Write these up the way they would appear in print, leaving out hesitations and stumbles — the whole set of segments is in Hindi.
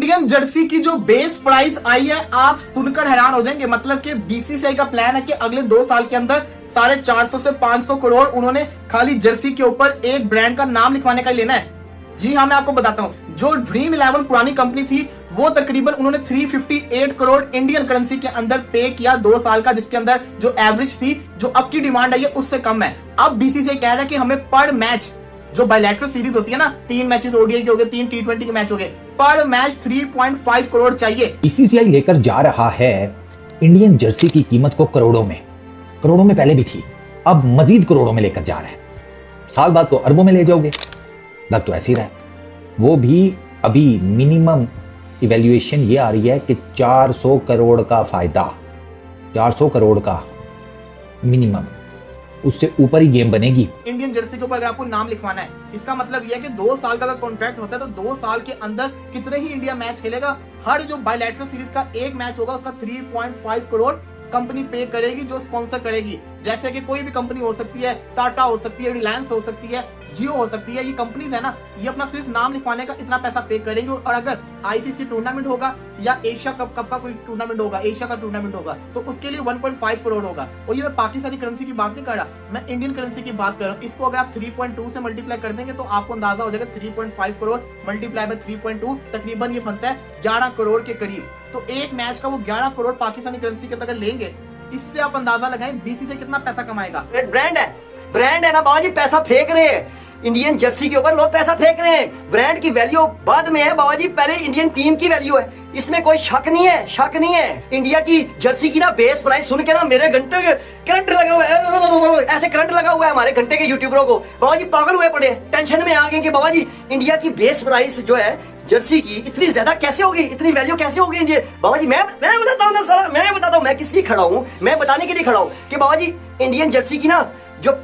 इंडियन जर्सी की जो बेस प्राइस आई है आप सुनकर हैरान हो जाएंगे। मतलब कि बीसीसीआई का प्लान है कि अगले 2 साल के अंदर 450 से 500 करोड़ उन्होंने खाली जर्सी के ऊपर एक ब्रांड का नाम लिखवाने का ही लेना है। जी हाँ, मैं आपको बताता हूँ, जो ड्रीम 11 पुरानी कंपनी थी वो तकरीबन उन्होंने 358 करोड़ इंडियन करेंसी के अंदर पे किया 2 साल का, जिसके अंदर जो एवरेज थी, जो अब की डिमांड आई है उससे कम है। अब बीसीसीआई कह रहा है कि हमें पर मैच जो बायलैटरल सीरीज होती है ना, 3 मैचेस ओडीआई के हो गए, 3 टी20 के मैच हो गए, पर मैच 3.5 करोड़ चाहिए। बीसीसीआई लेकर जा रहा है इंडियन जर्सी की कीमत को करोड़ों में पहले भी थी, अब मजीद करोड़ों में लेकर जा रहा है। साल बाद तो अरबों में ले जाओगे, लग तो ऐसे ही रहा है। वो भी अभी मिनिमम इवैल्यूएशन ये आ रही है कि 400 करोड़ का फायदा, 400 करोड़ का मिनिमम, उससे ऊपर ही गेम बनेगी। इंडियन जर्सी के ऊपर अगर आपको नाम लिखवाना है, इसका मतलब यह है कि 2 साल का अगर कॉन्ट्रैक्ट होता है तो 2 साल के अंदर कितने ही इंडिया मैच खेलेगा। हर जो बायलैटरल सीरीज का एक मैच होगा उसका 3.5 करोड़ कंपनी पे करेगी, जो स्पॉन्सर करेगी। जैसे कि कोई भी कंपनी हो सकती है, टाटा हो सकती है, रिलायंस हो सकती है, जियो हो सकती है, ये कंपनीज है ना, ये अपना सिर्फ नाम लिखवाने का इतना पैसा पे करेंगे। और अगर आईसीसी टूर्नामेंट होगा या एशिया कप का कोई टूर्नामेंट होगा, एशिया का टूर्नामेंट होगा, तो उसके लिए 1.5 करोड़ होगा। और ये मैं पाकिस्तानी करेंसी की बात नहीं कर रहा, मैं इंडियन करेंसी की बात कर रहा हूँ। इसको अगर आप 3.2 से मल्टीप्लाई कर देंगे तो आपको अंदाजा हो जाएगा 3.5 करोड़ मल्टीप्लाई बाय 3.2, तकरीबन ये बनता है 11 करोड़ के करीब। तो एक मैच का वो 11 करोड़ पाकिस्तानी करेंसी के अगर लेंगे, इससे आप अंदाजा लगाएं बीसीसीआई कितना पैसा कमाएगा। ब्रांड है ना बाबाजी, पैसा फेंक रहे हैं इंडियन जर्सी के ऊपर, लोग पैसा फेंक रहे हैं। ब्रांड की वैल्यू बाद में है बाबाजी, पहले इंडियन टीम की वैल्यू है, इसमें कोई शक नहीं है। इंडिया की जर्सी की ना बेस प्राइस सुन के ना मेरे घंटे करंट लगा हुआ है, ऐसे करंट लगा हुआ है हमारे घंटे के यूट्यूबरों को। बाबाजी पागल हुए पड़े, टेंशन में आ गए कि बाबाजी इंडिया की बेस प्राइस जो है जर्सी की इतनी ज्यादा कैसे होगी, इतनी वैल्यू कैसे होगी इंडिया। बाबाजी मैं बताता हूँ ना साला, मैं बताता हूँ मैं किस लिए खड़ा हूँ, मैं बताने के लिए खड़ा हूँ कि बाबाजी इंडियन जर्सी की ना जो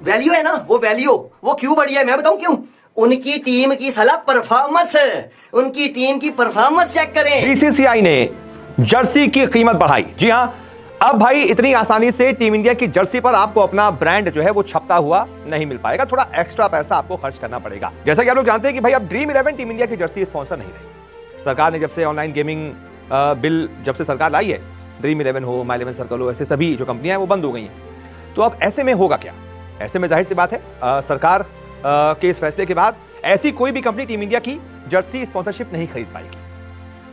वैल्यू है ना, वो वैल्यू वो क्यों बढ़ी है, मैं बताऊं क्यों। उनकी टीम की साला परफॉर्मेंस, उनकी टीम की परफॉर्मेंस चेक करें। बीसीसीआई ने जर्सी की कीमत बढ़ाई। जी हां, अब भाई इतनी आसानी से टीम इंडिया की जर्सी पर आपको अपना ब्रांड जो है वो छपता हुआ नहीं मिल पाएगा, थोड़ा एक्स्ट्रा पैसा आपको खर्च करना पड़ेगा। जैसा कि आप लोग जानते हैं कि भाई अब ड्रीम 11 टीम इंडिया की जर्सी स्पॉन्सर नहीं रही। सरकार ने जब से ऑनलाइन गेमिंग बिल जब से सरकार लाई है, ड्रीम 11 हो, माई 11 सर्कल हो, ऐसे सभी जो कंपनियां हैं वो बंद हो गई हैं। तो अब ऐसे में होगा क्या? ऐसे में जाहिर सी बात है सरकार के इस फैसले के बाद ऐसी कोई भी कंपनी टीम इंडिया की जर्सी स्पॉन्सरशिप नहीं खरीद पाएगी।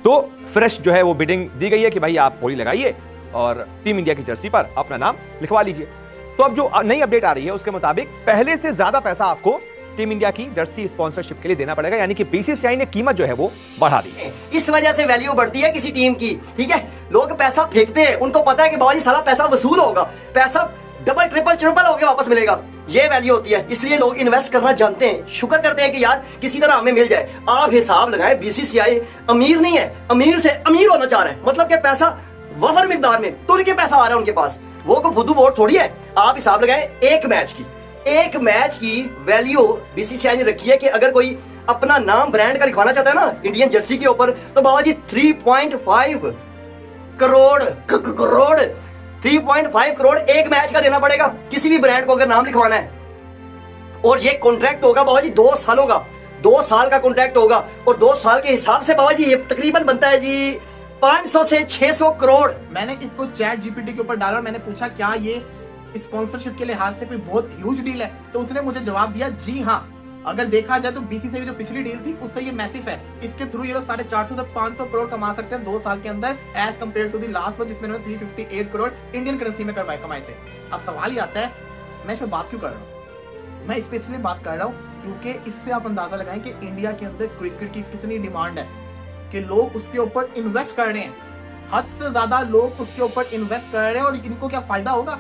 तो फ्रेश जो है वो बिडिंग दी गई है कि भाई आप बोली लगाइए और टीम इंडिया की जर्सी पर अपना नाम लिखवा लीजिए। तो अब जो नई अपडेट आ रही है उसके मुताबिक पहले से ज्यादा पैसा आपको टीम इंडिया की जर्सी स्पॉन्सरशिप के लिए देना पड़ेगा, यानी कि बीसीसीआई ने कीमत जो है वो बढ़ा दी है। इस वजह से वैल्यू बढ़ती है किसी टीम की, ठीक है। लोग पैसा फेंकते हैं, उनको पता है कि बाबाजी साला पैसा वसूल होगा, पैसा डबल ट्रिपल होके वापस मिलेगा, ये वैल्यू होती है। इसलिए लोग इन्वेस्ट करना जानते हैं, शुक्र करते हैं कि यार किसी तरह हमें मिल जाए। आप हिसाब लगाए, बीसीसीआई अमीर नहीं है, अमीर से अमीर होना चाह रहे हैं। मतलब कि पैसा वफर मिकदार में तुर के पैसा आ रहा है उनके पास, वो को फुद्दू बोर्ड थोड़ी है। आप हिसाब लगाए, एक मैच की वैल्यू बीसीसीआई ने रखी है कि अगर कोई अपना नाम ब्रांड का लिखवाना चाहता है ना इंडियन जर्सी के ऊपर, तो बाबाजी 3.5 करोड़ 3.5 करोड़ एक मैच का देना पड़ेगा किसी भी ब्रांड को अगर नाम लिखवाना है। और ये कॉन्ट्रैक्ट होगा बाबाजी 2 सालों का, 2 साल का कॉन्ट्रैक्ट होगा। और 2 साल के हिसाब से बाबाजी ये तकरीबन बनता है जी 500 से 600 करोड़। मैंने इसको चैट जीपीटी के ऊपर डाला और मैंने पूछा क्या ये स्पॉन्सरशिप के लिहाज से कोई बहुत ह्यूज डील है, तो उसने मुझे जवाब दिया जी हाँ, अगर देखा जाए तो बीसीसीआई जो पिछली डील थी उससे ये मैसिव है। इसके थ्रू ये लोग 450 से 500 करोड़ कमा सकते हैं 2 साल के अंदर, as compare to the last one जिसमें उन्होंने 358 करोड़ इंडियन करेंसी में कमाए थे। अब सवाल ही आता है, मैं इस पर बात क्यों कर रहा हूँ? मैं इस पे इसलिए बात कर रहा हूँ क्योंकि इससे आप अंदाजा लगाएं कि इंडिया के अंदर क्रिकेट की कितनी डिमांड है, कि लोग उसके ऊपर इन्वेस्ट कर रहे हैं, हद से ज्यादा लोग उसके ऊपर इन्वेस्ट कर रहे हैं। और इनको क्या फायदा होगा?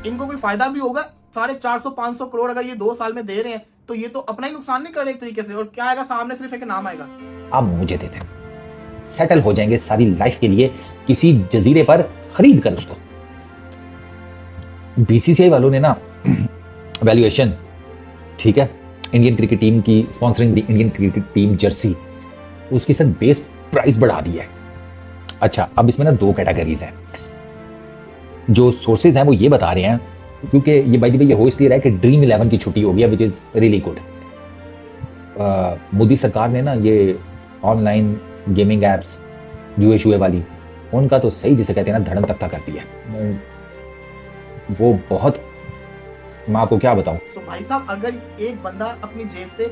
इनको कोई फायदा भी होगा। 450-500 करोड़ अगर ये 2 साल में दे रहे हैं तो ये तो अपना ही नुकसान नहीं कर रहे एक तरीके से। और क्या आएगा सामने? सिर्फ एक नाम आएगा। आप मुझे दे दें, सेटल हो जाएंगे सारी लाइफ के लिए किसी जजीरे पर खरीद कर उसको। बीसीसीआई वालों ने ना वैल्यूएशन, ठीक है, इंडियन क्रिकेट टीम की स्पॉन्सरिंग दी इंडियन क्रिकेट टीम जर्सी, उसकी सर बेस प्राइस बढ़ा दी है। अच्छा, अब इसमें ना 2 कैटेगरीज हैं। जो सोर्सेज हैं वो ये बता रहे हैं, क्योंकि ये बाय द वे ये हो इसलिए रहा है कि ड्रीम 11 की छुट्टी हो गई है, which is really good. Modi सरकार ने ना ये ऑनलाइन गेमिंग एप्स जुए शुए वाली, उनका तो सही जिसे कहते हैं ना धड़न तख्ता करती है वो बहुत, मैं आपको क्या बताऊं। तो भाई साहब अगर एक बंदा अपनी जेब से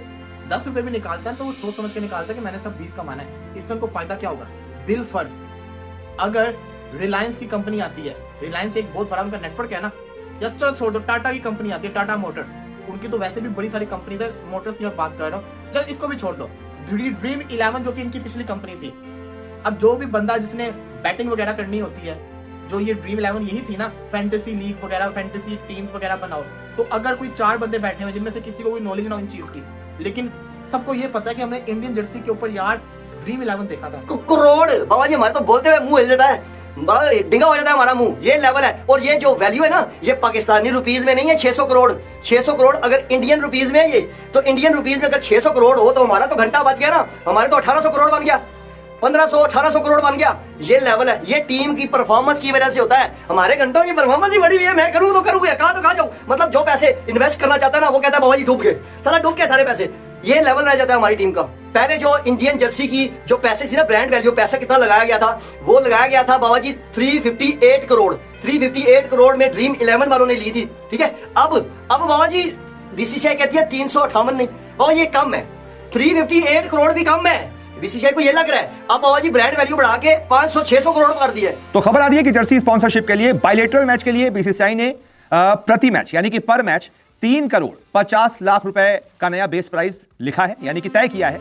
10 रुपए भी निकालता है तो वो सोच समझ के निकालता है कि मैंने सब 20 कमाना है, इससे उनको फायदा क्या होगा। बिल फर्ज अगर रिलायंस की कंपनी आती है, रिलायंस एक बहुत बड़ा उनका नेटवर्क है ना, या चलो छोड़ दो, टाटा की कंपनी आती है, टाटा मोटर्स, उनकी तो वैसे भी बड़ी सारी कंपनी है, मोटर्स की मैं बात कर रहा हूँ, चल इसको भी छोड़ दो। ड्रीम 11 जो कि इनकी पिछली कंपनी थी, अब जो भी बंदा जिसने बैटिंग वगैरह करनी होती है, जो ये ड्रीम 11 यही थी ना, फैंटेसी लीग वगैरह, फैंटेसी टीम्स वगैरह बनाओ, तो अगर कोई 4 बंदे बैठे हुए जिनमें से किसी को कोई नॉलेज ना हो इन चीज की, लेकिन सबको ये पता है कि हमने इंडियन जर्सी के ऊपर यार ड्रीम 11 देखा था। करोड़ बाबा जी हमारे तो बोलते हुए मुंह हिल जाता है, डिंगा हो जाता है हमारा मुंह, ये लेवल है। और ये जो वैल्यू है ना, ये पाकिस्तानी रुपीज में नहीं है 600 करोड़। 600 करोड़ अगर इंडियन रुपीज में है ये, तो इंडियन रुपीज में अगर 600 करोड़ हो तो हमारा तो घंटा बच गया ना, हमारे तो 1800 करोड़ बन गया, 1500-1800 करोड़ बन गया। ये लेवल है, ये टीम की परफॉर्मेंस की वजह से होता है। हमारे घंटों की परफॉर्मेंस ही बड़ी हुई है, मैं करूँ तो करूँगा, कहा तो कहा जाऊँ। मतलब जो पैसे इन्वेस्ट करना चाहता है ना, वो कहता है बाबा जी डूब गए, सारा डूब गए सारे पैसे। ये लेवल रह जाता है हमारी टीम का। पहले जो इंडियन जर्सी की जो पैसे थी ना, ब्रांड वैल्यू, पैसा कितना लगाया गया था, वो लगाया गया था बाबा जी 358 करोड़। 358 करोड़ में ड्रीम 11 वालों ने ली थी, ठीक है। अब बाबा जी बीसीसीआई कहती है 358 नहीं, बाबा ये कम है, 358 करोड़ भी कम है, बीसीसीआई को ये लग रहा है। अब बाबा जी ब्रांड वैल्यू बढ़ा के 500-600 करोड़ कर दी है। तो खबर आ रही है कि जर्सी स्पॉन्सरशिप के लिए बायलेटरल मैच के लिए बीसीसीआई ने प्रति मैच यानी कि पर मैच 3 करोड़ 50 लाख रुपए का नया बेस प्राइस लिखा है, यानी कि तय किया है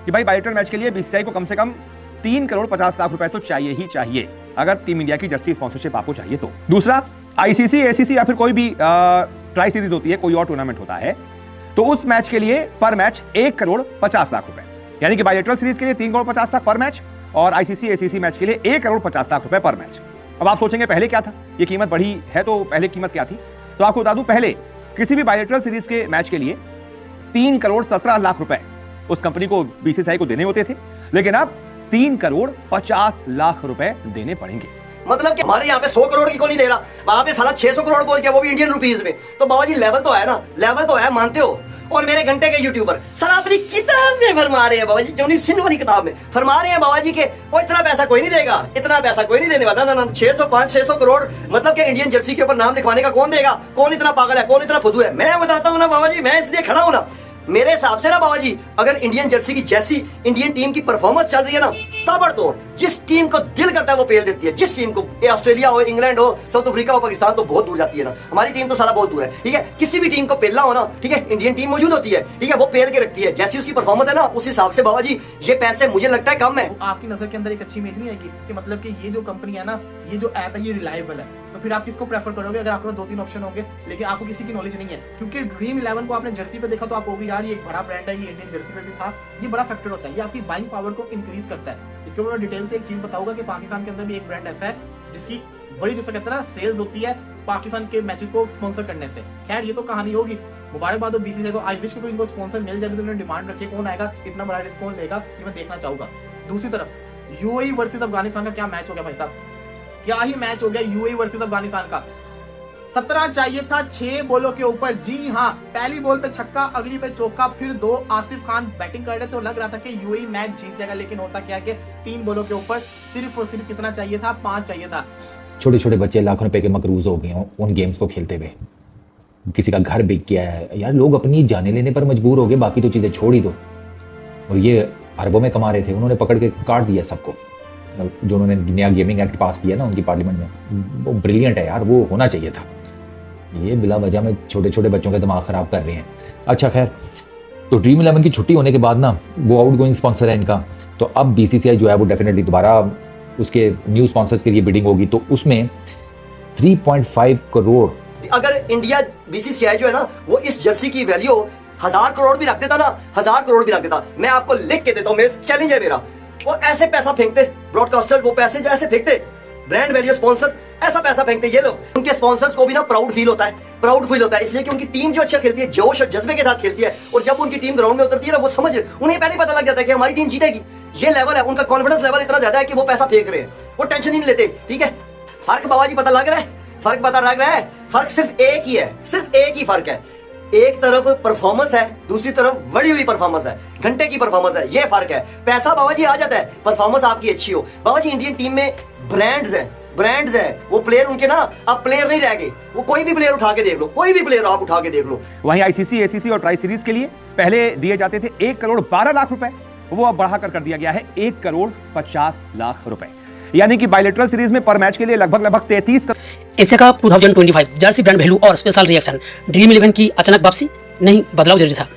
कि भाई बायलेटरल मैच के लिए बीसीसीआई को कम से कम 3 करोड़ 50 लाख रुपए तो चाहिए ही चाहिए, अगर टीम इंडिया की जर्सी स्पॉन्सरशिप आपको चाहिए तो। दूसरा, आईसीसी, एसीसी या फिर कोई भी ट्राई सीरीज होती है, कोई और टूर्नामेंट होता है, तो उस मैच के लिए पर मैच 1 करोड़ 50 लाख रुपए, यानी कि बायलेटरल सीरीज के लिए 3 करोड़ 50 लाख पर मैच, और आईसीसी एसीसी मैच के लिए 1 करोड़ 50 लाख रुपए पर मैच। अब आप सोचेंगे पहले क्या था, ये कीमत बढ़ी है तो पहले कीमत क्या थी? तो आपको बता दूं, पहले किसी भी बायलेटरल सीरीज के मैच के लिए 3 करोड़ 17 लाख रुपए उस कंपनी को, बीसीसीआई को देने होते थे, लेकिन अब 3 करोड़ 50 लाख रुपए देने पड़ेंगे। मतलब कि हमारे यहाँ पे 100 करोड़ की को नहीं ले रहा, वहां पे साला 600 करोड़ पहुंच गया, वो भी इंडियन रुपीज में। तो बाबा जी लेवल तो है ना, लेवल तो है, मानते हो। और मेरे घंटे के यूट्यूबर साला अपनी किताब में फरमा रहे हैं बाबा जी, जोनी सिंह वाली किताब में फरमा रहे हैं बाबा जी के वो इतना पैसा कोई नहीं देगा, इतना पैसा कोई नहीं देने वाला ना। 600-500 करोड़ मतलब कि इंडियन जर्सी के ऊपर नाम लिखवाने का कौन देगा? कौन इतना पागल है, कौन इतना फुदू है? मैं बताता हूँ ना बाबा जी, मैं इसलिए खड़ा हूँ ना। मेरे हिसाब से ना बाबा जी, अगर इंडियन जर्सी की जैसी इंडियन टीम की परफॉर्मेंस चल रही है ना, ताबड़तोड़, जिस टीम को दिल करता है वो पेल देती है। जिस टीम को, ऑस्ट्रेलिया हो, इंग्लैंड हो, साउथ अफ्रीका हो, पाकिस्तान तो बहुत दूर जाती है ना, हमारी टीम तो सारा बहुत दूर है, ठीक है। किसी भी टीम को पेलना हो ना, ठीक है, इंडियन टीम मौजूद होती है, ठीक है, वो पेल के रखती है। जैसी उसकी परफॉर्मेंस है ना, उस हिसाब से बाबा जी ये पैसे मुझे लगता है कम है। आपकी नजर के अंदर एक अच्छी इमेज नहीं आएगी कि मतलब कि ये जो कंपनी है ना, ये जो ऐप है, ये रिलायबल है, तो फिर आप किसको प्रेफर करोगे? अगर आपके पास 2-3 ऑप्शन होंगे, लेकिन आपको किसी की नॉलेज नहीं है, क्योंकि ड्रीम 11 को आपने जर्सी पे देखा तो आपको भी यार ये एक बड़ा ब्रांड है, ये इंडियन जर्सी पे भी था, ये बड़ा फैक्टर होता है, ये आपकी बाइंग पावर को इंक्रीज करता है। इसके ऊपर डिटेल से एक चीज बताऊंगा कि पाकिस्तान के अंदर भी एक ब्रांड ऐसा है जिसकी बड़ी, जो कहते हैं ना, सेल्स होती है पाकिस्तान के मैचेस को स्पॉन्सर करने से। खैर ये तो कहानी होगी, मुबारकबाद हो बीसीसीआई को, आई विश को इनको स्पॉन्सर मिल जाए, तो उन्होंने डिमांड रखी, कौन आएगा इतना बड़ा रिस्पॉन्स लेगा, ये मैं देखना चाहूंगा। दूसरी तरफ यूएई वर्सेस अफगानिस्तान का क्या मैच हो गया भाई साहब, क्या ही मैच हो गया यूएई वर्सेस अफगानिस्तान का। 17 चाहिए था 6 बॉलों के ऊपर, जी हाँ, पहली बॉल पे छक्का, अगली पे चौका, फिर 2 आसिफ खान बैटिंग कर रहे थे, तो लग रहा था कि यूएई मैच जीत जाएगा, लेकिन होता क्या कि 3 बॉलों के ऊपर सिर्फ और सिर्फ कितना चाहिए था, 5 चाहिए था। छोटे छोटे बच्चे लाखों रुपए के मकरूज हो गए हैं उन गेम्स को खेलते हुए, किसी का घर बिक गया है यार, लोग अपनी जाने लेने पर मजबूर हो गए, बाकी तो चीज़ें छोड़ ही दो। और ये अरबों में कमा रहे थे, उन्होंने पकड़ के काट दिया सबको। जो उन्होंने नया गेमिंग एक्ट पास किया ना उनकी पार्लियामेंट में, वो ब्रिलियंट है यार, वो होना चाहिए था। ये बिला वजह में छोटे छोटे बच्चों के दिमाग ख़राब कर रहे हैं। अच्छा खैर, तो ड्रीम 11 की छुट्टी होने के बाद ना, वो आउट गोइंग स्पॉन्सर है इनका, तो अब बीसीसीआई जो है वो डेफिनेटली दोबारा उसके न्यू स्पॉन्सर्स के लिए बिडिंग होगी, तो उसमें 3.5 करोड़। अगर इंडिया बीसीसीआई जो है ना, वो इस जर्सी की वैल्यू 1000 करोड़ भी रख देता ना, 1000 करोड़ भी रख देता, मैं आपको लिख के देता हूँ, मेरे चैलेंज है मेरा, वो ऐसे पैसा फेंकते ब्रॉडकास्टर, वो पैसे जो ऐसे फेंकते, ब्रांड वैल्यू स्पॉन्सर ऐसा पैसा फेंकते ये लोग। उनके स्पॉन्सर्स को भी ना प्राउड फील होता है, प्राउड फील होता है, इसलिए कि उनकी टीम जो अच्छा खेलती है, जोश और जज्बे के साथ खेलती है, और जब उनकी टीम ग्राउंड में उतरती है ना, वो समझ, उन्हें पहले पता लग जाता है कि हमारी टीम जीतेगी। ये लेवल है उनका, कॉन्फिडेंस लेवल इतना ज्यादा है कि वो पैसा फेंक रहे हैं, वो टेंशन ही नहीं लेते, ठीक है। फर्क बाबा जी पता लग रहा है, फर्क पता लग रहा है, फर्क सिर्फ एक ही है, सिर्फ एक ही फर्क है। एक तरफ परफॉर्मेंस है, दूसरी तरफ बढ़ी हुई परफॉर्मेंस है, घंटे की परफॉर्मेंस है, ये फर्क है। पैसा बाबा जी आ जाता है, परफॉर्मेंस आपकी अच्छी हो। बाबा जी इंडियन टीम में ब्रांड्स हैं, वो प्लेयर उनके ना अब प्लेयर नहीं रह गए। वो कोई भी प्लेयर उठा के देख लो, कोई भी प्लेयर आप उठा के देख लो। वहीं आईसीसी, एसीसी और ट्राई सीरीज के लिए पहले दिए जाते थे 1 करोड़ 12 लाख रुपए, वो अब बढ़ाकर कर दिया गया है 1 करोड़ 50 लाख रुपए, यानी कि बायलैटरल सीरीज में पर मैच के लिए लगभग 33 Asia cup 2025 Jersey brand value और स्पेशल रिएक्शन। ड्रीम 11 की अचानक वापसी, नहीं बदलाव जरूरी था।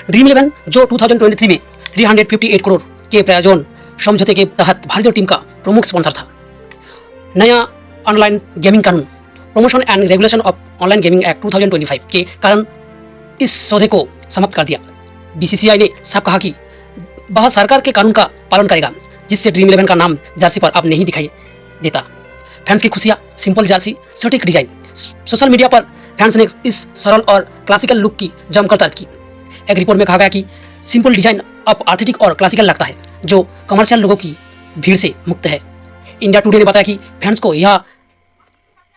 ड्रीम 11 जो 2023 में 358 करोड़ के प्रायोजन समझौते के तहत भारतीय टीम का प्रमुख स्पॉन्सर था। नया ऑनलाइन गेमिंग कानून promotion and regulation of online gaming act 2025 के कारण इस सौदे को समाप्त कर दिया। बीसीसीआई ने साफ कहा कि वह सरकार के कानून का पालन करेगा, जिससे ड्रीम 11 का नाम जर्सी पर अब नहीं दिखाई देता। फैंस की खुशियां, सिंपल जर्सी, सटीक डिजाइन। सोशल मीडिया पर फैंस ने इस सरल और क्लासिकल लुक की जमकर तारीफ की। एक रिपोर्ट में कहा गया कि सिंपल डिजाइन अब आर्टिस्टिक और क्लासिकल लगता है, जो कमर्शियल लोगों की भीड़ से मुक्त है। इंडिया टुडे ने बताया कि फैंस को यह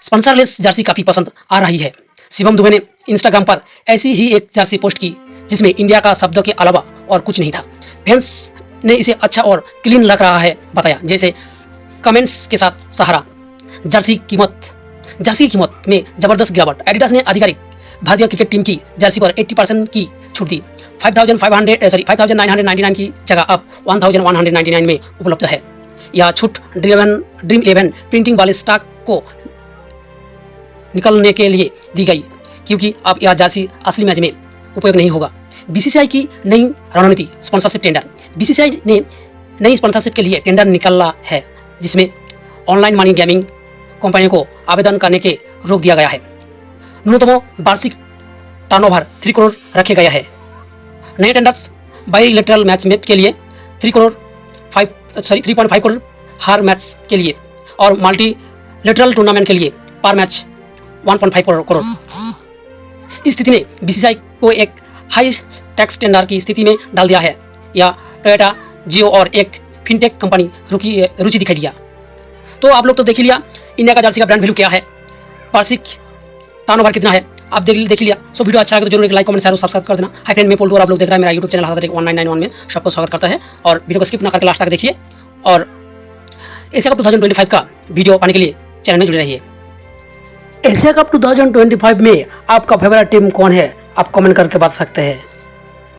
स्पॉन्सरलेस जर्सी काफी पसंद आ रही है। शिवम दुबे ने इंस्टाग्राम पर ऐसी ही एक जर्सी पोस्ट की जिसमें इंडिया का शब्द के अलावा और कुछ नहीं था। फैंस ने इसे अच्छा और क्लीन लग रहा है बताया, जैसे कमेंट्स के साथ सहारा। जर्सी की कीमत में जबरदस्त गिरावट। एडिडास ने आधिकारिक भारतीय क्रिकेट टीम की जर्सी पर 80% की छूट दी। 5,999 की जगह अब 1,199 में उपलब्ध है। यह छूट ड्रीम 11 प्रिंटिंग वाले स्टॉक को निकलने के लिए दी गई, क्योंकि अब यह जर्सी असली मैच में उपयोग नहीं होगा। बीसीसीआई की नई रणनीति, स्पॉन्सरशिप टेंडर। बीसीसीआई ने नई स्पॉन्सरशिप के लिए टेंडर निकाला है, जिसमें ऑनलाइन मनी गेमिंग कंपनियों को आवेदन करने के रोक दिया गया है। न्यूनतम वार्षिक टर्नओवर 3 करोड़ रखे गया है। नए टेंडर्स बाईलेटरल मैच के लिए 3.5 करोड़, हर मैच के लिए, और मल्टीलेटरल टूर्नामेंट के लिए पर मैच 1.5 करोड़। इस स्थिति ने बीसीसीआई को एक हाई टैक्स टेंडर की स्थिति में डाल दिया है। या टोयोटा, जियो और एक फिनटेक कंपनी रुचि दिखाई दिया। तो आप लोग तो देख ही लिया इंडिया का जर्सी का ब्रांड वैल्यू क्या है, वार्षिक टर्नओवर कितना है, आप देख लिया। सो वीडियो अच्छा लगे तो जरूर एक लाइक, कमेंट, शेयर और सब्सक्राइब कर देना। हाय फ्रेंड, मैं पोल्टू और आप लोग देख रहे हैं मेरा यूट्यूब चैनल हाथात्रिक 1991 में सबको स्वागत करता है। और वीडियो को स्किप ना करके लास्ट तक देखिए, और एशिया कप 2025 का वीडियो पाने के लिए चैनल में जुड़े रहिए। एशिया कप 2025 में आपका फेवरेट टीम कौन है, आप कमेंट करके बता सकते हैं।